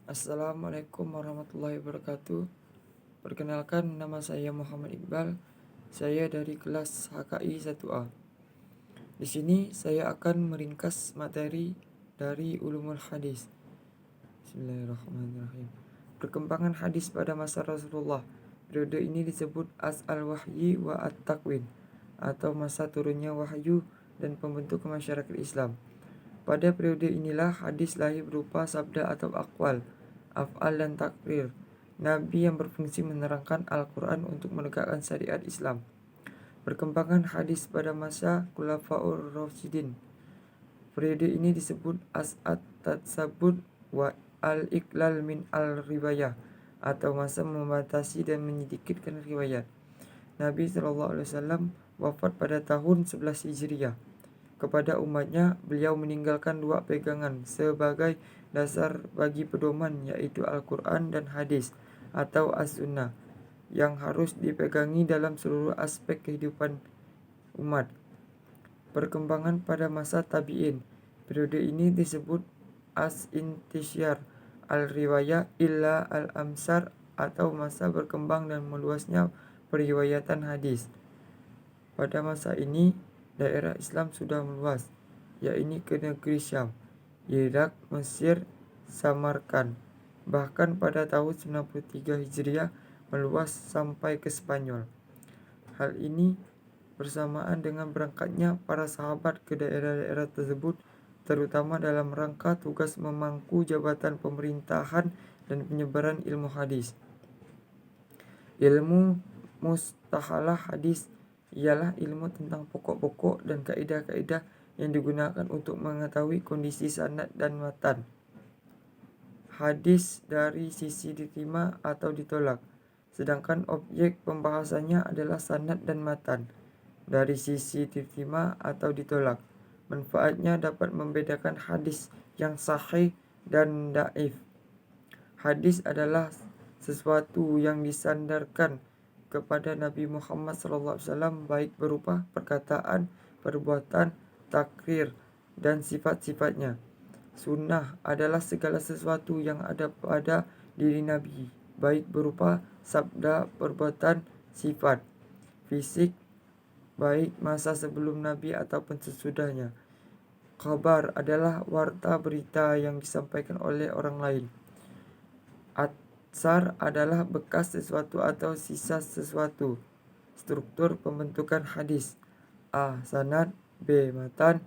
Assalamualaikum warahmatullahi wabarakatuh. Perkenalkan, nama saya Muhammad Iqbal. Saya dari kelas HKI 1A. Di sini saya akan meringkas materi dari Ulumul Hadis. Bismillahirrahmanirrahim. Perkembangan hadis pada masa Rasulullah. Periode ini disebut As-al-Wahyi wa At-Takwin, atau masa turunnya wahyu dan pembentukan masyarakat Islam. Pada periode inilah hadis lahir berupa sabda atau aqwal, af'al dan takrir. Nabi yang berfungsi menerangkan Al-Quran untuk menegakkan syariat Islam. Perkembangan hadis pada masa Khulafaur Rasyidin. Periode ini disebut as-at-tatsabut wa al-iqlal min al-riwayah, atau masa membatasi dan menyedikitkan riwayat. Nabi SAW wafat pada tahun 11 Hijriah. Kepada umatnya, beliau meninggalkan dua pegangan sebagai dasar bagi pedoman, yaitu Al-Quran dan hadis atau As-Sunnah, yang harus dipegangi dalam seluruh aspek kehidupan umat. Perkembangan pada masa tabi'in. Periode ini disebut as-intisyar al-riwayah illa al-amsar, atau masa berkembang dan meluasnya periwayatan hadis. Pada masa ini, daerah Islam sudah meluas, yaitu ke negeri Syam, Irak, Mesir, Samarkand. Bahkan pada tahun 93 Hijriah meluas sampai ke Spanyol. Hal ini bersamaan dengan berangkatnya para sahabat ke daerah-daerah tersebut, terutama dalam rangka tugas memangku jabatan pemerintahan dan penyebaran ilmu hadis. Ilmu mustahalah hadis ialah ilmu tentang pokok-pokok dan kaidah-kaidah yang digunakan untuk mengetahui kondisi sanad dan matan hadis dari sisi diterima atau ditolak, sedangkan objek pembahasannya adalah sanad dan matan dari sisi diterima atau ditolak. Manfaatnya dapat membedakan hadis yang sahih dan dhaif. Hadis adalah sesuatu yang disandarkan kepada Nabi Muhammad SAW, baik berupa perkataan, perbuatan, takrir, dan sifat-sifatnya. Sunnah adalah segala sesuatu yang ada pada diri Nabi, baik berupa sabda, perbuatan, sifat, fisik, baik masa sebelum Nabi ataupun sesudahnya. Khabar adalah warta berita yang disampaikan oleh orang lain. Atsar adalah bekas sesuatu atau sisa sesuatu. Struktur pembentukan hadis: A. Sanad, B. Matan,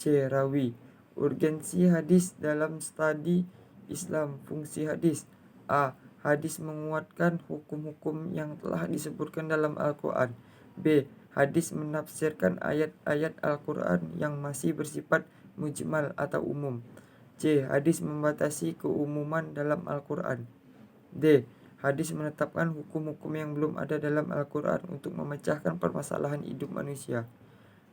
C. Rawi. Urgensi hadis dalam studi Islam. Fungsi hadis: A. Hadis menguatkan hukum-hukum yang telah disebutkan dalam Al-Quran. B. Hadis menafsirkan ayat-ayat Al-Quran yang masih bersifat mujmal atau umum. C. Hadis membatasi keumuman dalam Al-Quran. D. Hadis menetapkan hukum-hukum yang belum ada dalam Al-Quran untuk memecahkan permasalahan hidup manusia.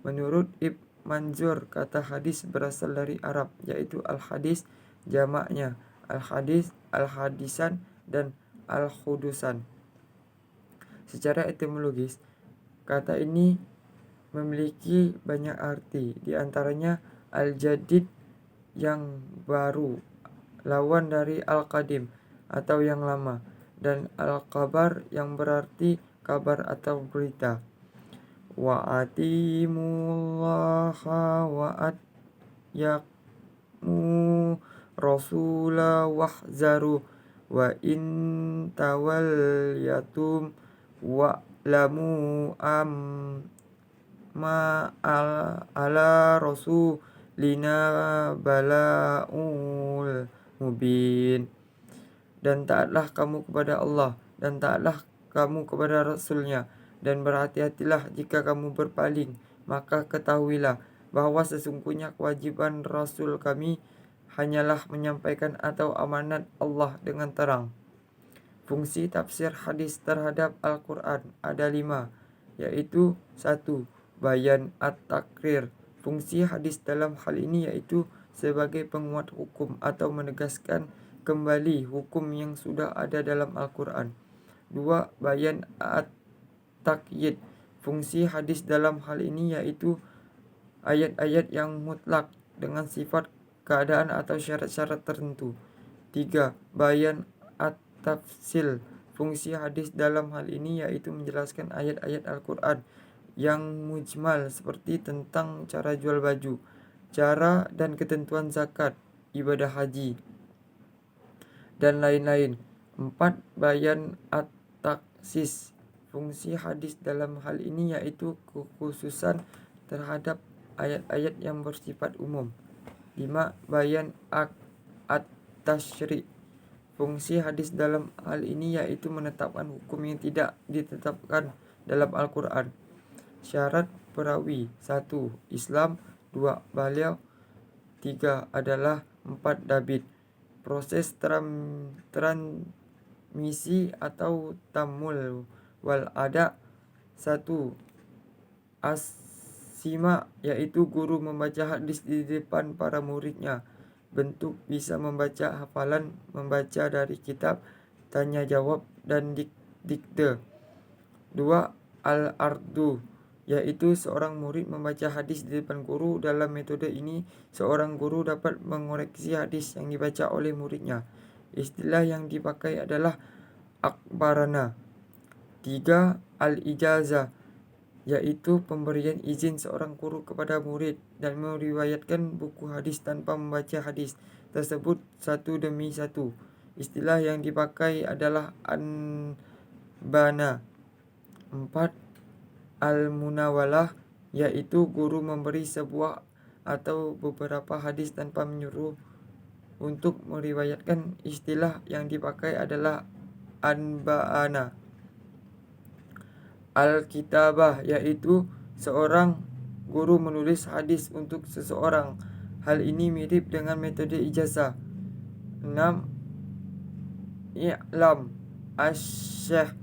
Menurut Ibn Manzur, kata hadis berasal dari Arab, yaitu al-hadis, jamaknya al-hadis, al-hadisan, dan al-hudusan. Secara etimologis, kata ini memiliki banyak arti, di antaranya al-jadid yang baru, lawan dari al-qadim atau yang lama, dan al-khabar yang berarti kabar atau berita. Wa atimullaha wa atyamu rasula wahzaru wa in tawalyatum wa lamu ma ala rasulina balaul mubin. Dan taatlah kamu kepada Allah, dan taatlah kamu kepada Rasulnya, dan berhati-hatilah jika kamu berpaling. Maka ketahuilah bahwa sesungguhnya kewajiban Rasul kami hanyalah menyampaikan atau amanat Allah dengan terang. Fungsi tafsir hadis terhadap Al-Quran ada 5, yaitu 1. Bayan at-takrir. Fungsi hadis dalam hal ini yaitu sebagai penguat hukum atau menegaskan kembali hukum yang sudah ada dalam Al-Quran. 2. Bayan at-taqyid. Fungsi hadis dalam hal ini yaitu ayat-ayat yang mutlak dengan sifat keadaan atau syarat-syarat tertentu. 3. Bayan at-tafsil. Fungsi hadis dalam hal ini yaitu menjelaskan ayat-ayat Al-Quran yang mujmal seperti tentang cara jual baju, cara dan ketentuan zakat, ibadah haji, dan lain-lain. 4. Bayan at-taksis. Fungsi hadis dalam hal ini yaitu kekhususan terhadap ayat-ayat yang bersifat umum. 5. Bayan at-tashri'. Fungsi hadis dalam hal ini yaitu menetapkan hukum yang tidak ditetapkan dalam Al-Quran. Syarat perawi: 1. Islam. 2. Baliagh. 3. adalah. 4. Dabit. Proses transmisi atau tamul wal ada. 1. As-sima, yaitu guru membaca hadis di depan para muridnya. Bentuk: bisa membaca hafalan, membaca dari kitab, tanya jawab, dan dikte. 2. Al-ardu, yaitu seorang murid membaca hadis di depan guru. Dalam metode ini, seorang guru dapat mengoreksi hadis yang dibaca oleh muridnya. Istilah yang dipakai adalah akbarana. 3. Al-ijazah, yaitu pemberian izin seorang guru kepada murid dan meriwayatkan buku hadis tanpa membaca hadis tersebut satu demi satu. Istilah yang dipakai adalah anbana. 4. Al-munawalah, yaitu guru memberi sebuah atau beberapa hadis tanpa menyuruh untuk meriwayatkan. Istilah yang dipakai adalah anba'ana. Al-kitabah, yaitu seorang guru menulis hadis untuk seseorang. Hal ini mirip dengan metode ijazah. 6. I'lam asy-syekh,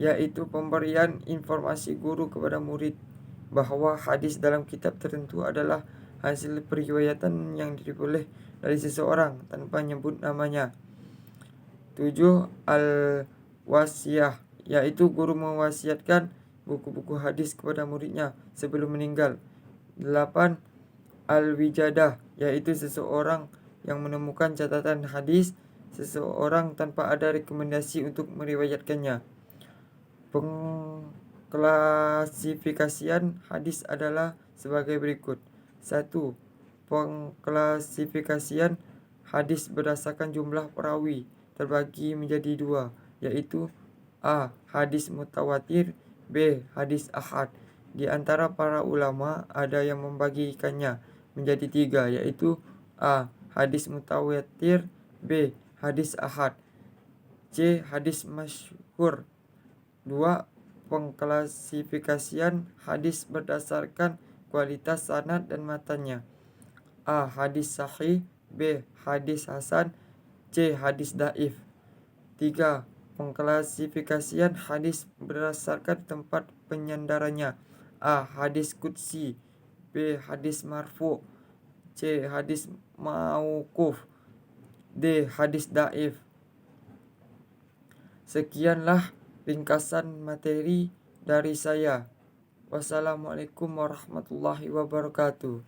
yaitu pemberian informasi guru kepada murid bahwa hadis dalam kitab tertentu adalah hasil periwayatan yang diperoleh dari seseorang tanpa menyebut namanya. 7. Al-wasiyah, yaitu guru mewasiatkan buku-buku hadis kepada muridnya sebelum meninggal. 8. Al-wijadah, yaitu seseorang yang menemukan catatan hadis seseorang tanpa ada rekomendasi untuk meriwayatkannya. Pengklasifikasian hadis adalah sebagai berikut. 1. Pengklasifikasian hadis berdasarkan jumlah perawi terbagi menjadi 2, yaitu A. Hadis mutawatir, B. Hadis ahad. Di antara para ulama ada yang membagikannya menjadi 3, yaitu A. Hadis mutawatir, B. Hadis ahad, C. Hadis masyhur. 2. Pengklasifikasian hadis berdasarkan kualitas sanad dan matanya. A. Hadis sahih, B. Hadis hasan, C. Hadis dhaif. 3. Pengklasifikasian hadis berdasarkan tempat penyandarannya. A. Hadis qudsi, B. Hadis marfu, C. Hadis mauquf, D. Hadis dhaif. Sekianlah ringkasan materi dari saya. Wassalamualaikum warahmatullahi wabarakatuh.